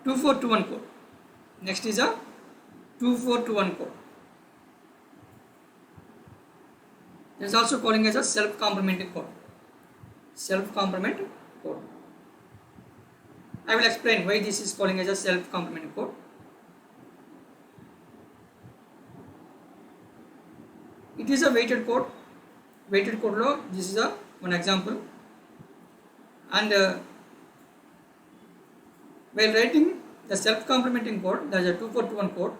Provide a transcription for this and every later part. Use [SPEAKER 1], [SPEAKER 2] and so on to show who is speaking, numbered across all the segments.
[SPEAKER 1] 2421 code. Next is a 2421 code. It is also calling as a self-complementing code. Self-complement code. I will explain why this is calling as a self-complementing code. It is a weighted code. Weighted code lo this is a one example. And while writing the self-complementing code, there is a 2421 code.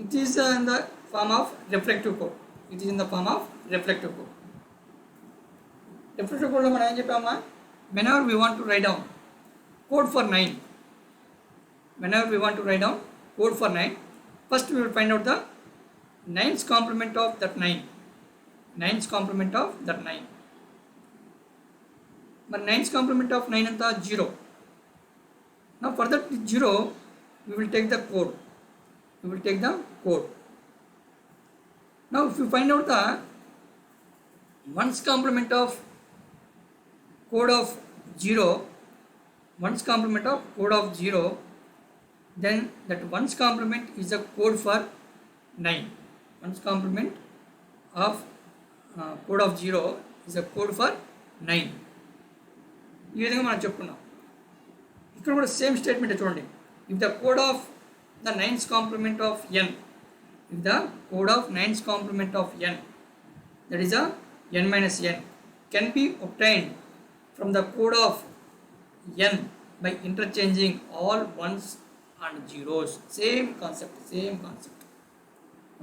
[SPEAKER 1] It is in the form of reflective code. It is in the form of reflective code. Reflective code lo మనం ఏం చెప్పామా, whenever we want to write down code for 9, whenever we want to write down code for 9, first we will find out the 9's complement of that 9. 9's complement of that 9. But 9's complement of 9 anta 0. Now for that 0 we will take the code. We will take the code. Now if you find out the 1's complement of code of 0, 1's complement of code of 0, then that 1's complement is a code for 9. 1's complement of code of 0 is a code for 9. ఈ విధంగా మనం చెప్పుకున్నాం. ఇక్కడ కూడా same statement చూడండి. If the code of the 9's complement of n, if the code of 9's complement of n, that is a n minus n, can be obtained from the code of n by interchanging all ones and zeros. Same concept.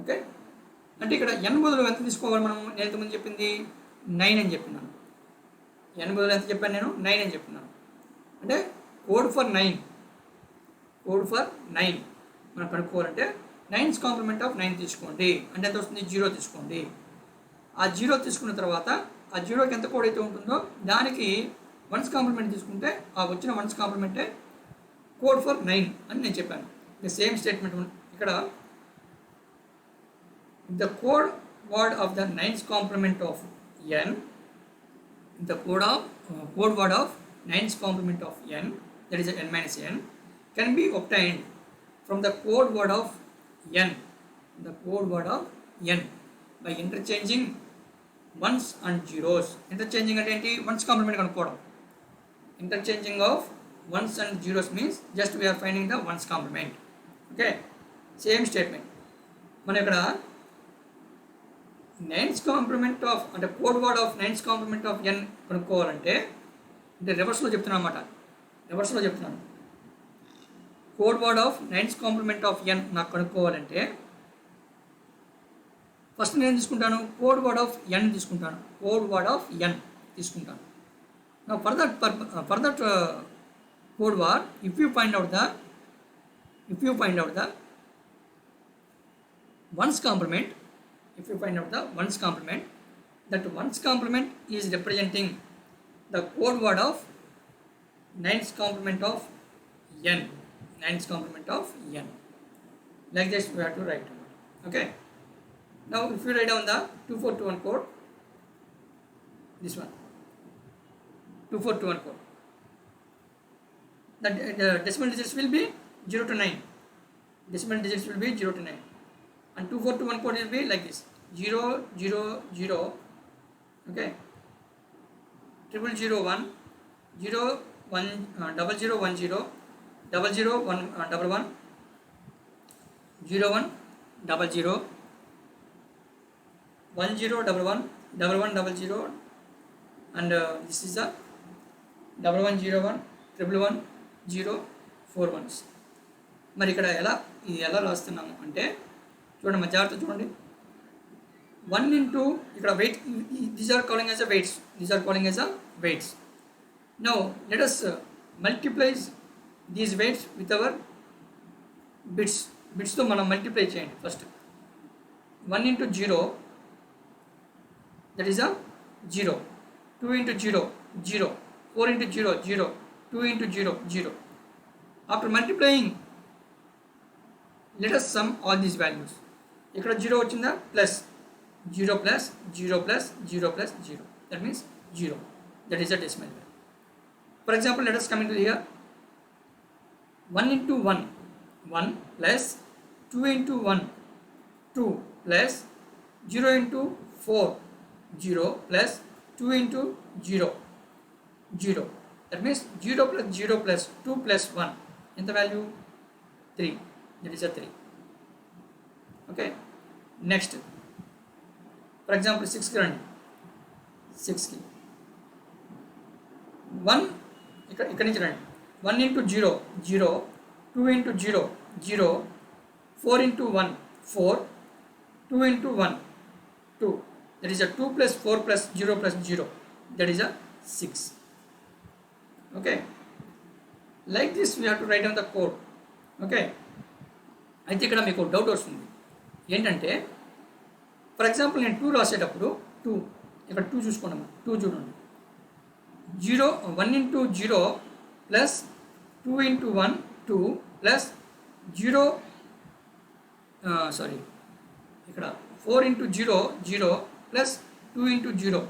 [SPEAKER 1] Okay, అంటే ఇక్కడ n బదులు ఎంత తీసుకోవాలి మనం? నేను ఇంతకుముందు చెప్పింది 9 అని చెప్పినాను. n బదులు ఎంత చెప్పాను నేను? 9 అని చెప్పినాను. అంటే కోడ్ ఫర్ 9 మనం కనుక్కోవాలంటే 9's complement of 9 తీసుకోండి. అంటే ఎంత వస్తుంది? 0 తీసుకోండి. ఆ 0 తీసుకున్న తర్వాత ఆ 0కి ఎంత కోడ్ అయితే ఉంటుందో దానికి 1's complement తీసుకుంటే ఆ వచ్చిన 1's complemenటే కోడ్ ఫర్ 9 అని నేను చెప్పాను. ద సేమ్ స్టేట్మెంట్ ఇక్కడ the code word of the 9's complement of n, the code word of 9's complement of n, that is n minus n, can be obtained from the code word of n, by interchanging ones and zeros. Interchanging అంటే ఏంటి? 1's complement కనుక్కోవడం. Interchanging of ones and zeros means just we are finding the 1's complement. Okay, same statement. మనం ఇక్కడ 9's complement of అంటే code word of 9's complement of n కనుక్కోవాలంటే అంటే రివర్స్లో చెప్తున్నాను అన్నమాట. Code word of 9's complement of n నాకు కనుక్కోవాలంటే first నేను తీసుకుంటాను కోడ్ వర్డ్ ఆఫ్ n తీసుకుంటాను. నా for that code word if you find out the 1's complement, that 1's complement is representing the code word of 9's complement of n. Like this we have to write. Okay, now if you write down the 2421 code, this one 2421 code, the decimal digits will be 0 to 9. And 2421 code will be like this: 0 0 0, okay, 0001, 0 1 0010, 00 1 11, 01 00, 1011, 1100, and this is the 1101, 111, 0 4 ones. మరి ఇక్కడ ఎలా రాస్తున్నాము అంటే చూడండి, మా జాగ్రత్త చూడండి. 1 into ఇక్కడ weight, these are calling as a weights. Now let us multiply these weights with our bits తో మనం మల్టిప్లై చేయండి. First 1 into 0, that is a 0, 2 into 0 0, 4 into 0 0, 2 into 0 0. After multiplying, let us sum all these values. ఇక్కడ 0 వచ్చిందా? Plus 0 plus 0 plus 0 plus 0, that means 0. That is a decimal value. For example, let us come into here 1 into 1 1 plus 2 into 1 2 plus 0 into 4 0 plus 2 into 0 0. That means 0 plus 0 plus 2 plus 1 in the value 3. That is a 3. Okay. Next, for example 6 ki randi. 6 ki 1 ఇక్కడ నుంచి రండి. 1 into 0 0, 2 into 0 0, 4 into 1 4, 2 into 1 2. That is a 2 plus 4 plus 0 plus 0. That is a 6. Okay. Like this we have to write down the code. Okay. అయితే ఇక్కడ మీకు doubt వస్తుంది ఏంటంటే, for example నేను 2 రాసేటప్పుడు 2 ఇక్కడ 2 చూసుకోండి, 2 చూడండి. 0 1 into 0 plus 2 into 1 2 plus 0 ఇక్కడ 4 into 0 0 plus 2 into 0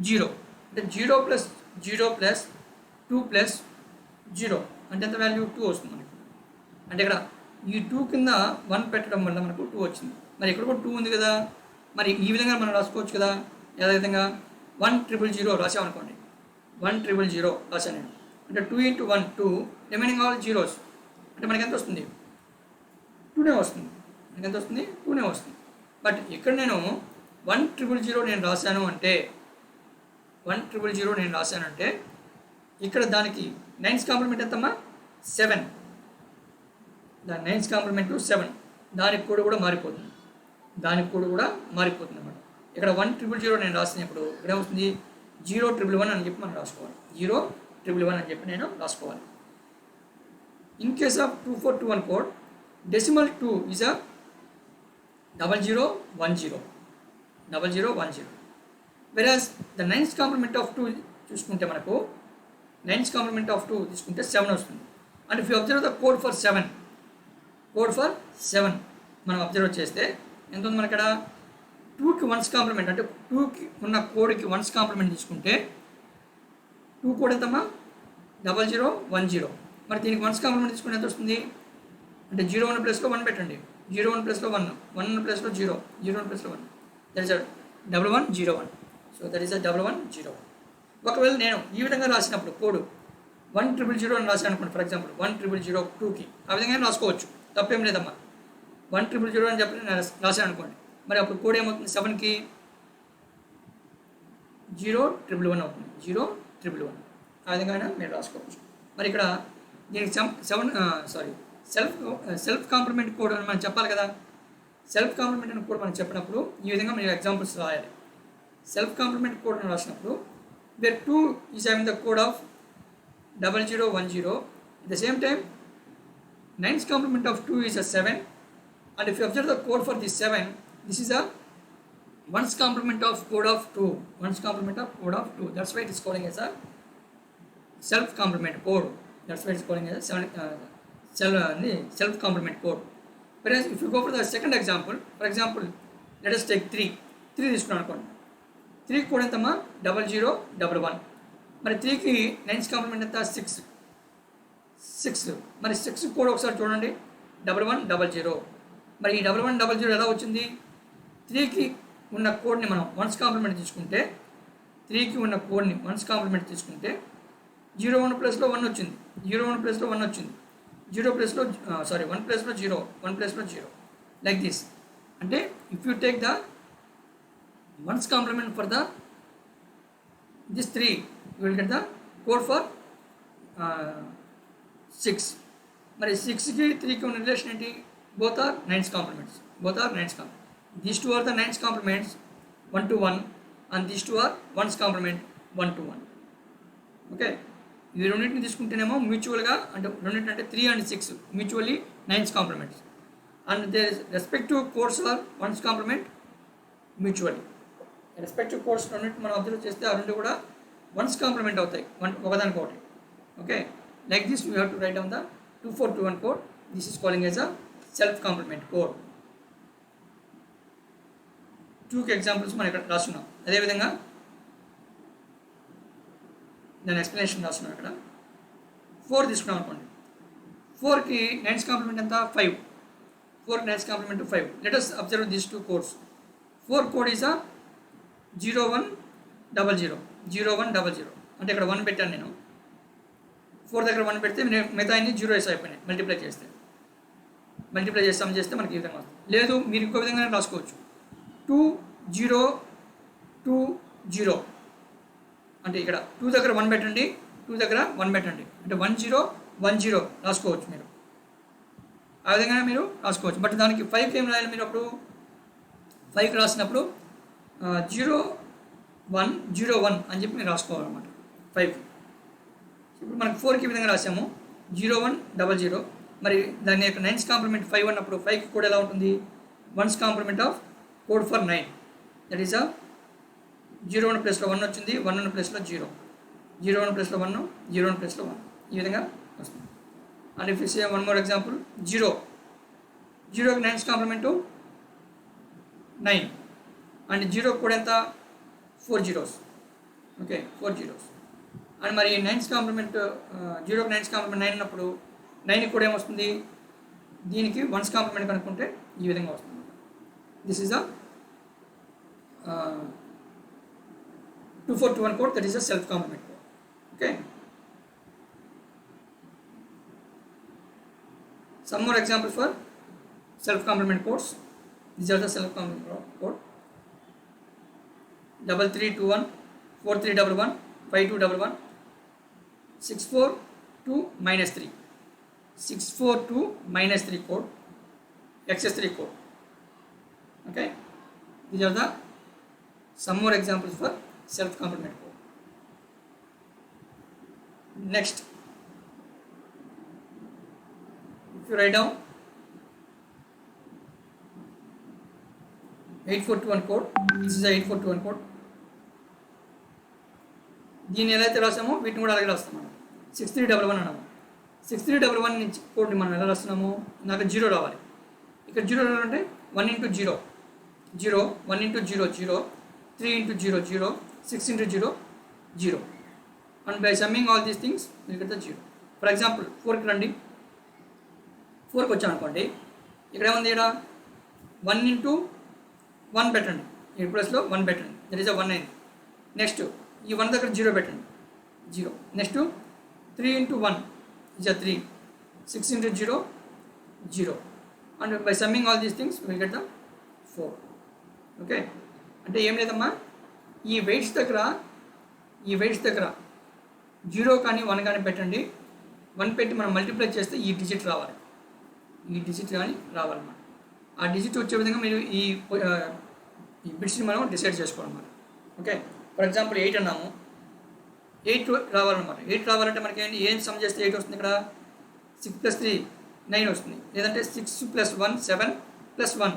[SPEAKER 1] 0. అంటే 0 plus 0 plus 2 plus 0 అంటే ఎంత వాల్యూ 2 వస్తుంది మనకి. అంటే ఇక్కడ ఈ 2 కింద 1 పెట్టడం వల్ల మనకు 2 వచ్చింది. మరి ఇక్కడ కూడా 2 ఉంది కదా, మరి ఈ విధంగా మనం రాసుకోవచ్చు కదా. ఏ విధంగా 1 0 0 రాసామనుకోండి, 1 0 0 రాశాను నేను. అంటే 2 into 1 2, రిమైనింగ్ ఆల్ జీరోస్. అంటే మనకి ఎంత వస్తుంది? 2 వస్తుంది. మనకి ఎంత వస్తుంది? 2 వస్తుంది. బట్ ఇక్కడ నేను 1 0 0 నేను రాశాను అంటే 1 0 0 నేను రాశాను అంటే ఇక్కడ దానికి 9's కాంప్లిమెంట్ ఎంతమ్మా? 7. దాని 9's కాంప్లిమెంట్ 7. దానికి కూడా మారిపోతుంది. అన్నమాట. ఇక్కడ 1 0 0 నేను రాసినప్పుడు ఇక్కడ ఏమవుతుంది? 0 1 1 అని చెప్పి మనం రాసుకోవాలి. 0 1 1 అని చెప్పి నేను రాసుకోవాలి. In case of 2421 code, decimal 2 is a 0010. 0010. వెరాజ్ ద 9's కాంప్లిమెంట్ ఆఫ్ 2 చూసుకుంటే మనకు 9's కాంప్లిమెంట్ ఆఫ్ 2 తీసుకుంటే 7 వస్తుంది. And if you observe the code for 7 మనం అబ్జర్వ్ చేస్తే ఎంత ఉంది మనకి? ఇక్కడ 2కి 1's కాంప్లిమెంట్ అంటే 2కి ఉన్న కోడ్కి 1's కాంప్లిమెంట్ తీసుకుంటే 2 కోడ్ ఎంతమ్మా? 0010. మరి దీనికి 1's కాంప్లిమెంట్ తీసుకుంటే ఎంత వస్తుంది? అంటే 01 ప్లస్లో 1 పెట్టండి. 01 ప్లస్లో 1, 1 ప్లస్లో 0, 01 ప్లస్లో 1. That is 1101. So that is 1101. ఒకవేళ నేను ఈ విధంగా రాసినప్పుడు కోడ్ 1 0 0 అని రాశాను అనుకోండి. ఫర్ ఎగ్జాంపుల్ 1 0 0 2కి ఆ విధంగా రాసుకోవచ్చు, తప్పేం లేదమ్మా. 1 0 0 అని చెప్పి నేను రాశాను అనుకోండి. మరి అప్పుడు కోడ్ ఏమవుతుంది? 7కి 0 1 1 అవుతుంది. 0 1 1 ఆ విధంగా మీరు రాసుకోవచ్చు. మరి ఇక్కడ దీనికి సెల్ఫ్ కాంప్లిమెంట్ కోడ్ అని మనం చెప్పాలి కదా. సెల్ఫ్ కాంప్లిమెంట్ అని కోడ్ మనం చెప్పినప్పుడు ఈ విధంగా మీరు ఎగ్జాంపుల్స్ రాయాలి. సెల్ఫ్ కాంప్లిమెంట్ కోడ్ అని రాసినప్పుడు where 2 is having the code of 0010. At the same time 9's complement of 2 is a 7, and if you observe the code for this 7, this is a 1's complement of code of 2. 1's complement of code of 2. That's why it is calling as a self complement code. That's why it is calling as a self complement code. Whereas if you go for the second example, for example, let us take 3 తీసుకున్నాను అనుకోండి. 3 code ఎంతమ్మా? 0011. మరి 3కి 9's complement ఎంత? 6. మరి 6 code ఒకసారి చూడండి, 1100. మరి ఈ 1100 ఎలా వచ్చింది? 3కి ఉన్న కోడ్ని మనం 1's కాంప్లిమెంట్ తీసుకుంటే 3కి ఉన్న కోడ్ని 1's కాంప్లిమెంట్ తీసుకుంటే 01 ప్లస్లో 1 వచ్చింది. 01 ప్లస్లో 1 వచ్చింది. 1 ప్లస్లో 0, 1 ప్లస్లో 0. Like this. అంటే if you take the 1's complement for the this 3, you will get the code for 6. మరి 6కి 3కి ఉన్న రిలేషన్ ఏంటి? both are 9's complements. These two are the 9's complements 1 to 1, and these two are 1's complement 1 to 1. Okay, ఈ రెండింటిని తీసుకుంటేనేమో మ్యూచువల్గా అంటే రెండింటి అంటే 3 and 6 mutually 9's complements, and their respective codes are 1's complement mutually. Respective codes రెండింటి మనం observe చేస్తే ఆ రెండు కూడా 1's కాంప్లిమెంట్ అవుతాయి ఒకదానికొకటి. Okay, like this you have to write down the 2421 code. This is calling as a self complement code. 2కి examples మనం ఇక్కడ రాస్తున్నాం. అదేవిధంగా దాని ఎక్స్ప్లెనేషన్ రాస్తున్నాం ఇక్కడ. 4 తీసుకున్నాం అనుకోండి. 4కి 9's కాంప్లిమెంట్ ఎంత 5. 4కి 9's complement 5. Let us observe these 2 codes. 4 code is 0100 0100 అంటే ఇక్కడ 1 పెట్టాను నేను. 4 దగ్గర 1 పెడితే మిగతా అన్ని 0s అయిపోయినాయి. మల్టిప్లై చేసి సమ్ చేస్తే మనకి ఈ విధంగా వస్తుంది. లేదు మీరు ఇంకో విధంగా రాసుకోవచ్చు. 2020 అంటే ఇక్కడ 2 దగ్గర 1 పెట్టండి, 2 దగ్గర 1 పెట్టండి, అంటే 1010 రాసుకోవచ్చు మీరు. ఆ విధంగా మీరు రాసుకోవచ్చు. బట్ దానికి 5కి ఏం రాయాలి మీరు? అప్పుడు 5కి రాసినప్పుడు 0101 అని చెప్పి మీరు రాసుకోవాలన్నమాట 5కి. ఇప్పుడు మనకు 4కి ఈ విధంగా రాసాము 0100. మరి దాని యొక్క 9's కాంప్లిమెంట్ 5 అన్నప్పుడు 5కి కూడా ఎలా ఉంటుంది? 1's complement of code for 9, that is 01 ప్లేస్లో 1 వచ్చింది, 1 ప్లేస్లో 0, 01 ప్లేస్లో 1, 01 ప్లేస్లో 1 ఈ విధంగా వస్తుంది. And if you say one more example 0కి 9's కాంప్లిమెంట్ 9 అండ్ 0 కూడా ఎంత 4 zeros. Okay 4 zeros. అండ్ మరి 9's కాంప్లిమెంట్ 0కి 9's కాంప్లిమెంట్ 9 అన్నప్పుడు 9కి కూడా ఏమొస్తుంది? దీనికి 1's కాంప్లిమెంట్ కనుక్కుంటే ఈ విధంగా వస్తుంది. This is 2421 code, that is a self complement code. Okay. Some more examples for self complement codes. These are the self complement code. 3321 4311 5211 642 -3 642 -3 code, XS3 code. Okay, these are the some more examples for self complement code. Next, if you write down 8421 code, this is a 8421 code. దీన్ని ఎలా అయితే రాసామో వీటిని కూడా అలాగే రాస్తాం మనం. 6311 అన్నాము. 6311 నుంచి కోడ్ని మనం ఎలా రాస్తున్నాము? నాకు 0 రావాలి. ఇక్కడ 0 రావాలంటే 1 into 0 0, 1 into 0 0, 3 into 0 0, 6 into 0 0, and by summing all these things we get the 0. For example 4కి రండి. 4కి వచ్చాను అనుకోండి, ఇక్కడ ఏముంది? ఇక్కడ 1 into 1 పెట్టండి, ఈ ప్లస్లో 1 పెట్టండి, దట్ ఈస్ 1 అయింది. నెక్స్ట్ ఈ 1 దగ్గర 0 పెట్టండి, 0. Next 3 into 1 is 3, 6 into 0 0, and by summing all these things we will get the 4. Okay, అంటే ఏం లేదమ్మా, ఈ వెయిట్స్ దగ్గర 0 కానీ 1 కానీ పెట్టండి. 1 పెట్టి మనం మల్టిప్లై చేస్తే ఈ డిజిట్ రావాలి, కానీ రావాలన్నమాట. ఆ డిజిట్ వచ్చే విధంగా మీరు ఈ బిట్స్ని మనం డిసైడ్ చేసుకోవాలన్నమాట. ఓకే, ఫర్ ఎగ్జాంపుల్ 8 అన్నాము, 8 రావాలన్నమాట. 8 రావాలంటే మనకి ఏం సమ్ చేస్తే 8 వస్తుంది? ఇక్కడ 6 + 3 9 వస్తుంది, లేదంటే 6 + 1 7 + 1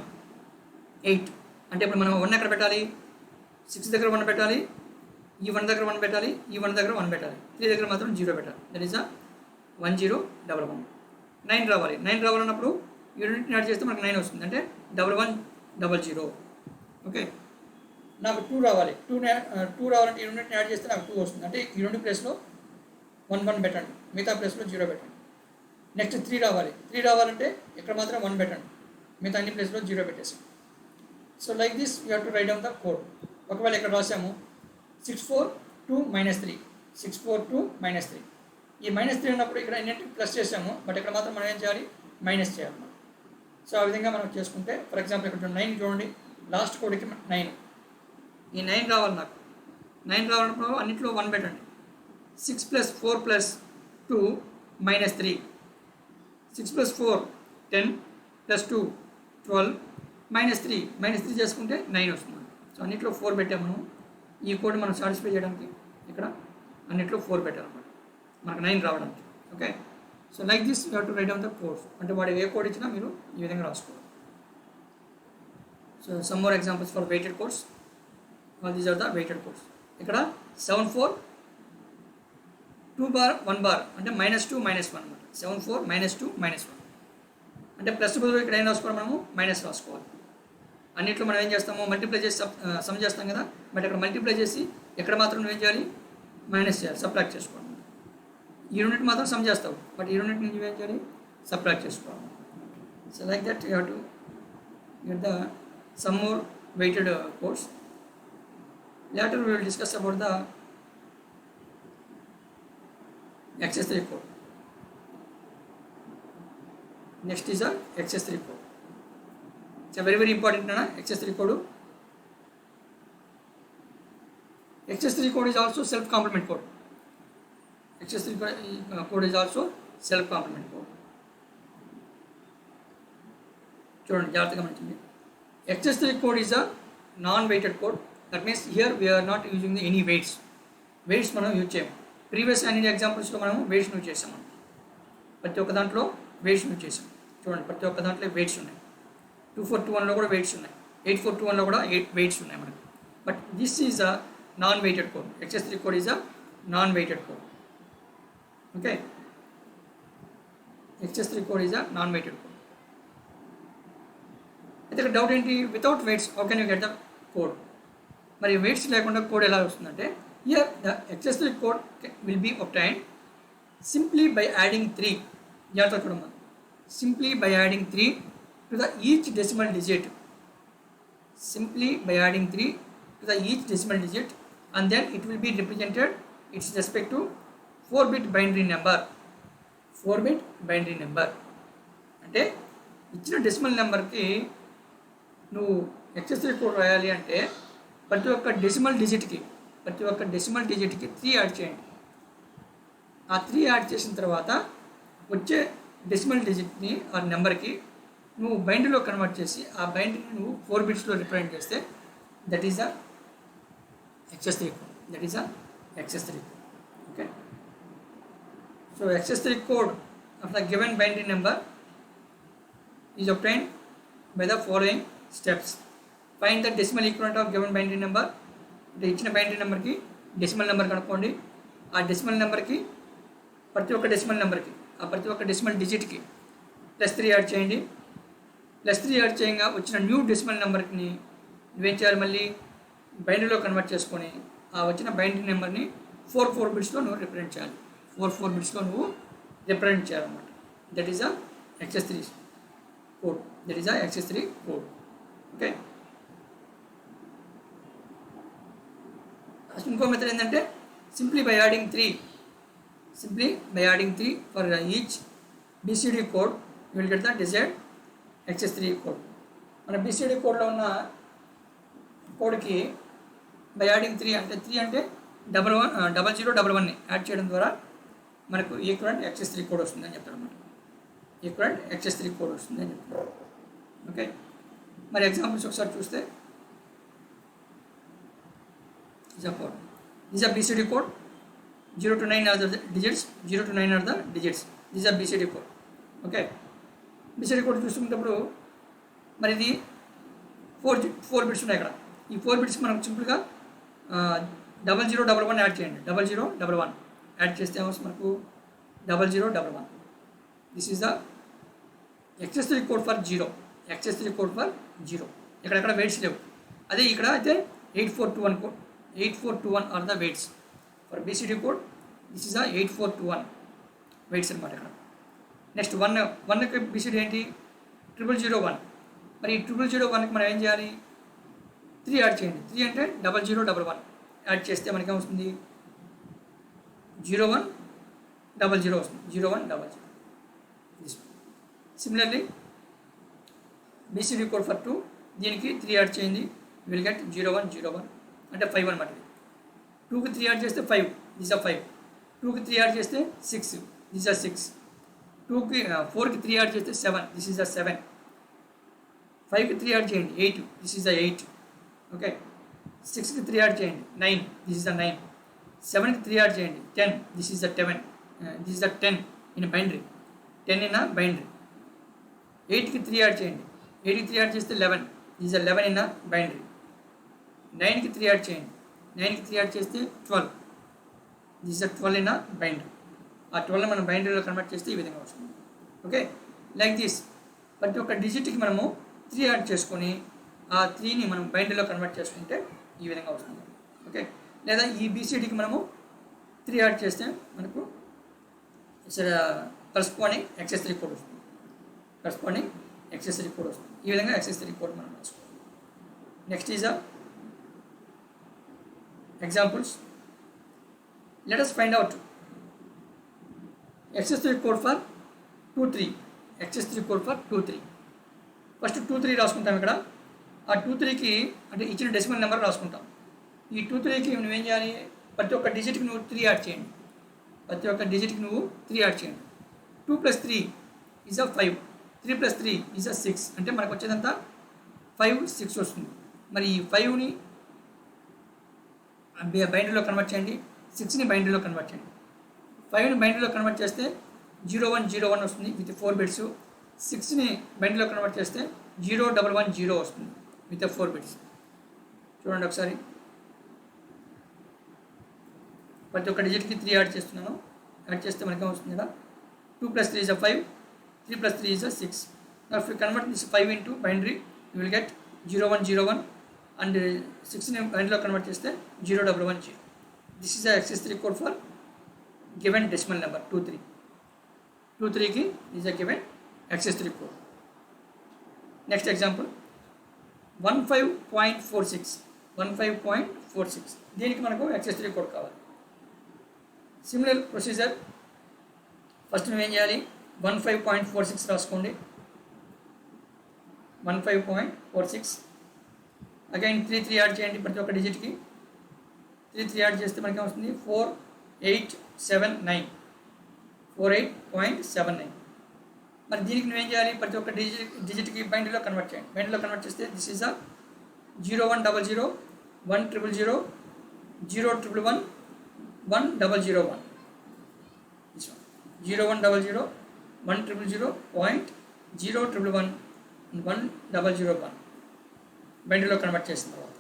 [SPEAKER 1] 8. అంటే ఇప్పుడు మనం 1 ఎక్కడ పెట్టాలి? 6 దగ్గర 1 పెట్టాలి, ఈ 1 దగ్గర 1 పెట్టాలి, ఈ 1 దగ్గర 1 పెట్టాలి, 3 దగ్గర మాత్రం 0 పెట్టాలి. That is 1011. 9 రావాలి. 9 రావాలన్నప్పుడు యూనిట్ యాడ్ చేస్తే మనకు 9 వస్తుంది, అంటే 1100. ఓకే, నాకు 2 రావాలి. 2 రావాలంటే యూనిట్ యాడ్ చేస్తే నాకు 2 వస్తుంది, అంటే ఈ 2 ప్లేస్లో 1 పెట్టండి, మిగతా ప్లేస్లో 0 పెట్టండి. నెక్స్ట్ 3 రావాలి. 3 రావాలంటే ఇక్కడ మాత్రం 1 పెట్టండి, మిగతా అన్ని ప్లేస్లో 0 పెట్టేసాం. So like this you have to write down the code. ఒకవేళ ఇక్కడ రాసాము 642 -3 642 -3, ఈ -3 ఉన్నప్పుడు ఇక్కడ ఎన్ని ప్లస్ చేసాము, బట్ ఇక్కడ మాత్రం మనం ఏం చేయాలి? మైనస్ చేయాలి. సో ఆ విధంగా మనం చేసుకుంటే, ఫర్ ఎగ్జాంపుల్ ఇక్కడ 9 చూడండి, లాస్ట్ కోడ్కి 9, ఈ 9 రావాలి నాకు. 9 రావాలన్నప్పుడు అన్నింటిలో 1 పెట్టండి. 6 + 4 + 2 -3, 6 + 4 10 + 2 12 -3 చేసుకుంటే 9 వస్తుంది. సో అన్నింటిలో 4 పెట్టాము మనం. ఈ కోడ్ మనం సాటిస్ఫై చేయడానికి ఇక్కడ అన్నింటిలో 4 పెట్టాలన్నమాట, మనకు 9 రావడానికి. Okay, so like this you have to write down the codes. అంటే వాడు ఏ కోడ్ ఇచ్చినా మీరు ఈ విధంగా రాసుకోవాలి. So some more examples for weighted codes. These are the weighted codes. ఇక్కడ 74 2 బార్ 1 బార్ అంటే -2 -1 అనమాట. 74 -2 -1 అంటే ప్లస్ బదులు ఇక్కడ ఏం రాసుకోవాలి? మనము మైనస్ రాసుకోవాలి. అన్నింటిలో మనం ఏం చేస్తాము? మల్టిప్లై చేసి సమ్ చేస్తాం కదా, బట్ ఇక్కడ మల్టిప్లై చేసి ఎక్కడ మాత్రం నువ్వు ఏం చేయాలి? మైనస్ చేయాలి, సబ్ట్రాక్ట్ చేసుకోవాలి. ఈ యూనిట్ మాత్రం సమ్ చేస్తావు, బట్ ఈ యూనిట్ నుంచి ఏం చేయాలి, సబ్ట్రాక్ట్ చేసుకోవాలి. So like that you have to get the some more weighted codes. Later we will discuss about the XS3 code. Next is a XS3 code. It's a very important XS3 code. XS3 code is also self complement code. XS3 code is also self complement code. చూడండి జాగ్రత్తగా గమనించండి. XS3 code is a non weighted code. That means here we are not using any weights. Weights మనం use చేయము. Previous అన్ని ఎగ్జాంపుల్స్లో మనం weights use చేసాము. ప్రతి ఒక్క దాంట్లో వెయిట్స్ యూజ్ చేసాం. చూడండి ప్రతి ఒక్క దాంట్లో వెయిట్స్ ఉన్నాయి. 2421లో కూడా వెయిట్స్ ఉన్నాయి. 8421లో కూడా 8 వెయిట్స్ ఉన్నాయి మనకి. But this is a non weighted code. XS3 code is a non weighted code. Okay, XS3 code is a non weighted code. అయితే ఇక్కడ డౌట్ ఏంటి, without weights how can you get the code? మరి weights లేకుండా code ఎలా వస్తుందంటే, here the XS3 code will be obtained simply by adding 3. జాగ్రత్త చూడమ్మా, simply by adding 3 to the each decimal digit. Simply by adding 3 to the each decimal digit and then it will be represented its respect to 4-bit binary number. 4-bit binary number అంటే ఇచ్చిన decimal నెంబర్కి నువ్వు XS3 code రాయాలి అంటే ప్రతి ఒక్క decimal డిజిట్కి 3 add చేయండి. ఆ 3 యాడ్ చేసిన తర్వాత వచ్చే డెసిమల్ డిజిట్ని ఆ నెంబర్కి నువ్వు బైనరీలో కన్వర్ట్ చేసి ఆ బైనరీని నువ్వు 4 బిట్స్లో రిప్రజెంట్ చేస్తే that is the XS3 code. That is the XS3 code. Okay, so XS3 code of the given binary number is obtained by the following steps. Find the decimal equivalent of given binary number. అంటే ఇచ్చిన binary నెంబర్కి decimal number కనుక్కోండి. ఆ decimal నెంబర్కి ప్రతి ఒక్క decimal నెంబర్కి ఆ ప్రతి ఒక్క డెసిమల్ డిజిట్కి +3 యాడ్ చేయండి. +3 యాడ్ చేయంగా వచ్చిన న్యూ డెసిమల్ నెంబర్ని నువ్వేం చేయాలి, మళ్ళీ బైనరీలో కన్వర్ట్ చేసుకొని ఆ వచ్చిన బైనరీ నెంబర్ని 4 బిట్స్లో నువ్వు రిప్రజెంట్ చేయాలి. 4 బిట్స్లో నువ్వు రిప్రజెంట్ చేయాలన్నమాట. That is a XS3 code. That is a XS3 code. Okay. ఇంకో మెథడ్ ఏంటంటే simply by adding 3 for each BCD code you will get the desired XS3 code. మన BCD కోడ్లో ఉన్న కోడ్కి బై యాడింగ్ 3 అంటే 3 అంటే 0011 యాడ్ చేయడం ద్వారా మనకు ఈక్వలెంట్ XS3 కోడ్ వస్తుందని చెప్తాడు అన్నమాట. ఈక్వలెంట్ XS3 కోడ్ వస్తుందని చెప్తాడు. ఓకే, మరి ఎగ్జాంపుల్స్ ఒకసారి చూస్తే these are BCD code. 0 to 9 are the digits. 0 to 9 are the digits. These are BCD code. Okay, BCD code చూసుకున్నప్పుడు మరి ఇది 4 బిట్స్ ఉన్నాయి ఇక్కడ. ఈ 4 బిట్స్ మనం సింపుల్గా 0011 యాడ్ చేయండి. 0011 యాడ్ చేస్తే ఏమొస్తుంది మనకు 0011. This is the XS3 code for 0. XS3 code for 0. ఎక్కడెక్కడ వెయిట్స్ లేవు. అదే ఇక్కడ అయితే 8421 code. 8421 are the weights for BCD code. This is the 8421 weights అనమాట ఇక్కడ. నెక్స్ట్ 1కి BCD ఏంటి, 0001. మరి 0001కి మనం ఏం చేయాలి, 3 యాడ్ చేయండి. 3 అంటే 0011 యాడ్ చేస్తే మనకి ఏమొస్తుంది 0100 వస్తుంది. 0100. సిమిలర్లీ BCD కోడ్ ఫర్ 2, దీనికి 3 యాడ్ చేయండి. విల్ గెట్ 0101 అంటే 5 అనమాట. 2కి 3 యాడ్ చేస్తే 5, దిస్ ఆర్ 5. 2కి 3 యాడ్ చేస్తే 6, దిస్ ఆర్ 6. 4కి 3 యాడ్ చేస్తే 7, దిస్ ఈజ్ ద 7. 5కి 3 యాడ్ చేయండి 8, దిస్ ఈజ్ ద 8. ఓకే, 6కి 3 యాడ్ చేయండి 9, దిస్ ఈజ్ ద 9. 7కి 3 యాడ్ చేయండి 10, this is the 10. This is the 10 in binary. 10 in binary. 8కి 3 యాడ్ చేయండి. 8కి 3 యాడ్ చేస్తే 11, this is the 11 in binary. 9కి 3 యాడ్ చేయండి. 9కి 3 యాడ్ చేస్తే 12, this is the 12 in binary. ఆ 12 మనం బైనరీలో కన్వర్ట్ చేస్తే ఈ విధంగా వస్తుంది. ఓకే, లైక్ దిస్ ప్రతి ఒక్క డిజిట్కి మనము 3 యాడ్ చేసుకొని ఆ 3ని మనం బైనరీలో కన్వర్ట్ చేసుకుంటే ఈ విధంగా వస్తుంది. ఓకే, లేదా ఈ BCDకి మనము 3 యాడ్ చేస్తే మనకు కరస్పాండింగ్ XS3 కోడ్ వస్తుంది. కరస్పాండింగ్ XS3 కోడ్ వస్తుంది. ఈ విధంగా XS3 కోడ్ మనం రాసుకోవాలి. Next is examples. Let us find out XS3 code for 2 3. XS3 code for 2 3. First 2 3 రాసుకుంటాం. ఇక్కడ ఆ 2 3కి అంటే ఇచ్చిన డెసిమల్ నెంబర్ రాసుకుంటాం. ఈ 2 3కి నువ్వు ఏం చేయాలి, ప్రతి ఒక్క డిజిట్కి నువ్వు 3 యాడ్ చేయండి. ప్రతి ఒక్క డిజిట్కి నువ్వు 3 యాడ్ చేయండి. 2 + 3 ఈజ్ 5. 3 + 3 ఈజ్ 6. అంటే మనకు వచ్చేదంతా 5 6 వస్తుంది. మరి ఈ 5ని బైనరీలో కన్వర్ట్ చేయండి, 6ని బైనరీలో కన్వర్ట్ చేయండి. 5ని బైనరీలో కన్వర్ట్ చేస్తే 0101 వస్తుంది విత్ 4 బిట్స్. 6ని బైనరీలో కన్వర్ట్ చేస్తే 0110 వస్తుంది విత్ 4 బిట్స్. చూడండి ఒకసారి, ప్రతి ఒక్క డిజిట్కి 3 యాడ్ చేస్తున్నాను. యాడ్ చేస్తే మనకి వస్తుంది కదా, 2 + 3 is 5, 3 + 3 is 6. Now if you convert this 5 into binary, you will get 0101 and 6ని binary convert చేస్తే 0110. This is the XS3 code for given decimal number 2 3. 2 3కి is a given XS3 code. Next example 15.46. 15.46 దీనికి మనకు XS3 code కావాలి. Similar procedure. First నువ్వు ఏం చేయాలి, 15.46 రాసుకోండి. 15.46 again 3 add చేయండి ప్రతి ఒక్క డిజిట్కి. 3 యాడ్ చేస్తే మనకి వస్తుంది 4879. 48.79. మరి దీనికి నువ్వేం చేయాలి, ప్రతి ఒక్క డిజిట్కి బైనరీలో కన్వర్ట్ చేయండి. బైనరీలో కన్వర్ట్ చేస్తే this is 0100 100 0111 1001. This one 0100 100 .0111 1001 బైనరీలో convert చేసిన తర్వాత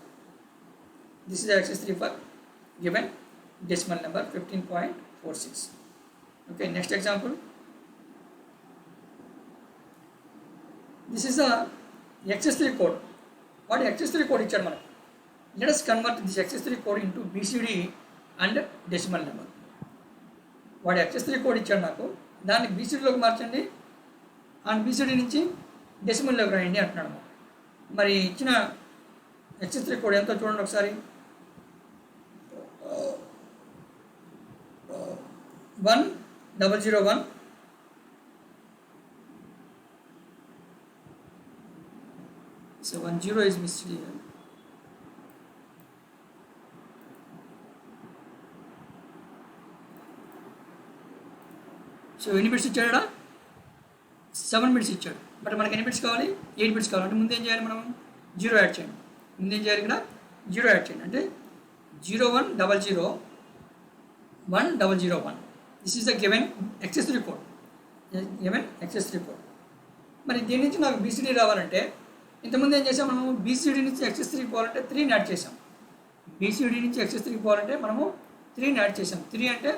[SPEAKER 1] this is XS3 for given decimal number 15.46. Okay, next example. This is XS3 code. వాడు XS3 కోడ్ ఇచ్చాడు మనకు. Let us convert this XS3 code into BCD and decimal number. వాడు XS3 code ఇచ్చాడు నాకు, దాన్ని BCDలోకి మార్చండి అండ్ BCD నుంచి డెసిమల్లోకి రాయండి అంటున్నాడు. మరి ఇచ్చిన XS3 కోడ్ ఎంతో చూడండి ఒకసారి. 1001. So 10 is missed here. So ఎన్ని బిట్స్ ఇచ్చాడా, 7 బిట్స్ ఇచ్చాడు. బట్ మనకి ఎన్ని బిట్స్ కావాలి, 8 బిట్స్ కావాలి. అంటే ముందు ఏం చేయాలి, మనం 0 యాడ్ చేయండి. ముందు ఏం చేయాలి, ఇక్కడ 0 యాడ్ చేయండి. అంటే 0100 1001. This is the given XS3 code. Given XS3 code. మరి దీని నుంచి నాకు BCD రావాలంటే ఇంతకుముందు ఏం చేసాం, మనము BCD నుంచి XS3 పోవాలంటే 3ని యాడ్ చేసాం. BCD నుంచి XS3 పోవాలంటే మనము 3ని యాడ్ చేసాం. 3 అంటే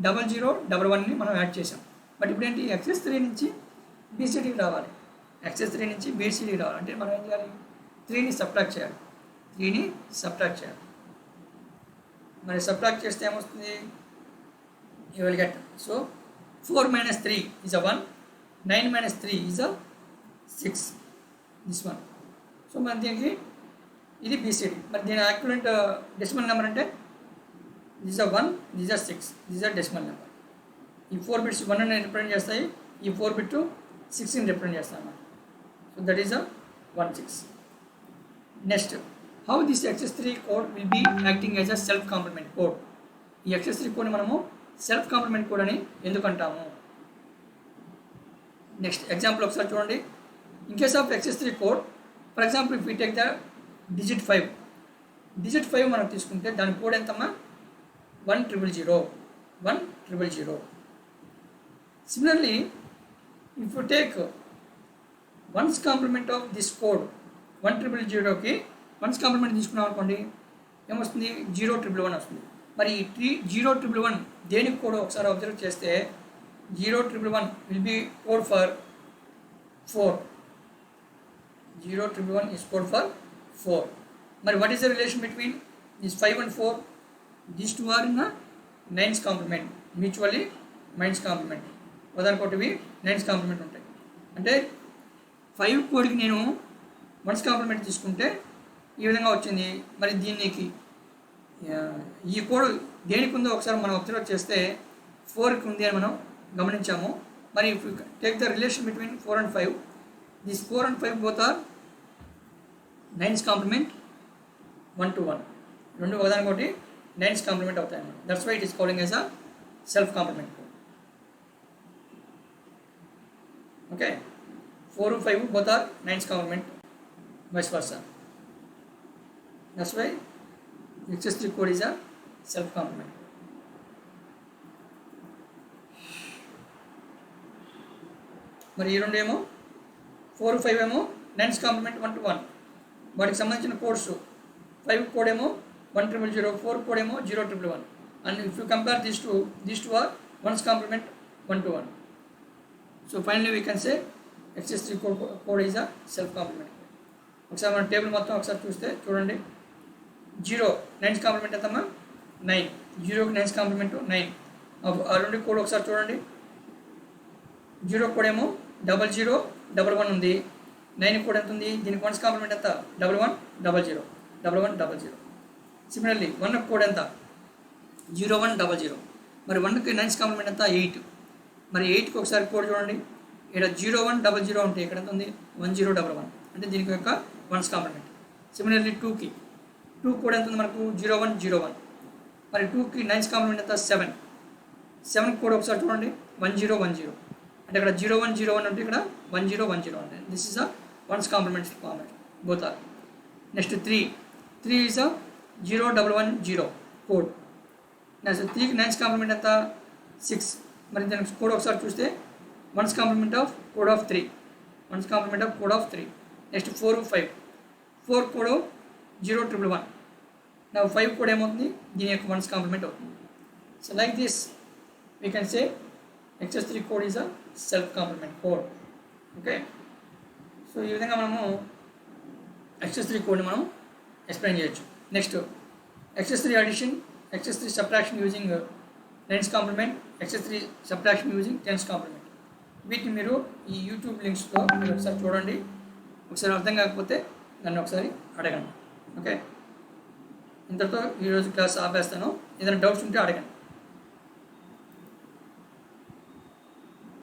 [SPEAKER 1] 0011ని మనం యాడ్ చేసాం. బట్ ఇప్పుడు ఏంటి, XS3 నుంచి BCDకి రావాలి. XS3 నుంచి BCDకి రావాలి అంటే మనం ఏం చేయాలి, 3ని సబ్ట్రాక్ట్ చేయాలి. 3ని సబ్ట్రాక్ట్ చేయాలి. మరి సబ్ట్రాక్ట్ చేస్తే ఏమొస్తుంది, you will get. So 4 - 3 is 1, 9 - 3 is 6. This one. So మన దీనికి ఇది BCD. మరి దీని యాక్యురెంట్ డెసిమల్ నెంబర్ అంటే this 1, this 6, this decimal number. ఈ 4 బిట్స్ 1ని రిప్రజెంట్ చేస్తాయి, ఈ 4 బిట్ 6ని రిప్రజెంట్ చేస్తాయి అన్నమాట. So that is 16. Next, how this XS3 code will be acting as a self complement code. ఈ XS3 కోడ్ని మనము సెల్ఫ్ కాంప్లిమెంట్ కోడ్ అని ఎందుకు అంటాము. నెక్స్ట్ ఎగ్జాంపుల్ ఒకసారి చూడండి. In case of XS3 code, for example if we take the digit 5. Digit 5 మనం తీసుకుంటే దాని కోడ్ ఎంతమ్మా, 1000. 1000. Similarly if you take ones complement of this code 1000కి వన్స్ కాంప్లిమెంట్ తీసుకున్నాం అనుకోండి, ఏమొస్తుంది, 0111 వస్తుంది. మరి ఈ 0111 దేనికి కోడ్ ఒకసారి అబ్జర్వ్ చేస్తే 0111 will be code for 4. 0111 is code for 4. మరి what is the relation between this 5 and 4? These two are in a 9's complement, mutually mines complement, ఉదాహరణకోటివి నైన్స్ కాంప్లిమెంట్ ఉంటాయి. అంటే 5 కోడ్కి నేను వన్స్ కాంప్లిమెంట్ తీసుకుంటే ఈ విధంగా వచ్చింది. మరి దీనికి ఈ కోడ్ దేనికి ఉందో ఒకసారి మనం అబ్జర్వ్ చేస్తే 4కి ఉంది అని మనం గమనించాము. మరి if you take the relation between 4 and 5, this 4 and 5 both are nines complement 1 to 1. రెండు ఒకదానికొకటి నైన్స్ కాంప్లిమెంట్ అవుతాయి అన్నమాట. That's why it is calling as a self complement code. Okay, 4 and 5 both are nines complement, vice versa. That's why XS3 code is a self complement. మరి ఈ రెండు ఏమో 4, 5 ఏమో nines complement 1 to 1. వాటికి సంబంధించిన codes 5 code ఏమో 10000, 4 code ఏమో 0111. And if you compare these two are ones complement 1 to 1. So finally we can say XS3 code is a self complement. ఒకసారి మన టేబుల్ మొత్తం ఒకసారి చూడండి. 0 నైన్స్ కాంప్లిమెంట్ ఎంతమ్మా 9, 0కి నైన్స్ కాంప్లిమెంట్ 9. ఆ రెండు కోడ్ ఒకసారి చూడండి. 0 కోడ్ ఏమో 0011 ఉంది, 9 కోడ్ ఎంత ఉంది, దీనికి వన్స్ కాంప్లిమెంట్ ఎంత 1100, 1100. సిమిలర్లీ 1 కోడ్ ఎంత 0100. మరి 1కి నైన్స్ కాంప్లిమెంట్ ఎంత 8. మరి 8కి ఒకసారి కోడ్ చూడండి. ఇక్కడ 0100 ఉంటే ఇక్కడ ఎంత ఉంది 1011, అంటే దీనికి యొక్క వన్స్ కాంప్లిమెంట్. సిమిలర్లీ 2 కోడ్ ఎంత ఉంది మనకు 0101. మరి 2కి నైన్స్ కాంప్లిమెంట్ ఎంత 7 కోడ్ ఒకసారి చూడండి 1010, అంటే ఇక్కడ 0101 అంటే ఇక్కడ 1010 అంటే this is a ones complement format both are. Next 3 is a 0110 code. Next 3కి నైన్స్ కాంప్లిమెంట్ ఎంత 6. మరి దానికి కోడ్ ఒకసారి చూస్తే ones complement of code of 3, ones complement of code of 3. Next 4, 5, 4 code 0111. నా 5 కోడ్ ఏమవుతుంది దీని యొక్క వన్స్ కాంప్లిమెంట్ అవుతుంది. So like this we can say XS3 code is a self complement code. Okay, so ఈ విధంగా మనము XS3 కోడ్ని మనం ఎక్స్ప్లెయిన్ చేయొచ్చు. Next XS3 addition, XS3 subtraction using nines complement, XS3 subtraction using tens complement. వీటిని మీరు ఈ యూట్యూబ్ లింక్స్లో మీరు ఒకసారి చూడండి. ఒకసారి అర్థం కాకపోతే నన్ను ఒకసారి అడగండి. ఓకే, ఇంతటితో ఈరోజు క్లాస్ ఆపేస్తాను. ఏదైనా డౌట్స్ ఉంటే అడగండి.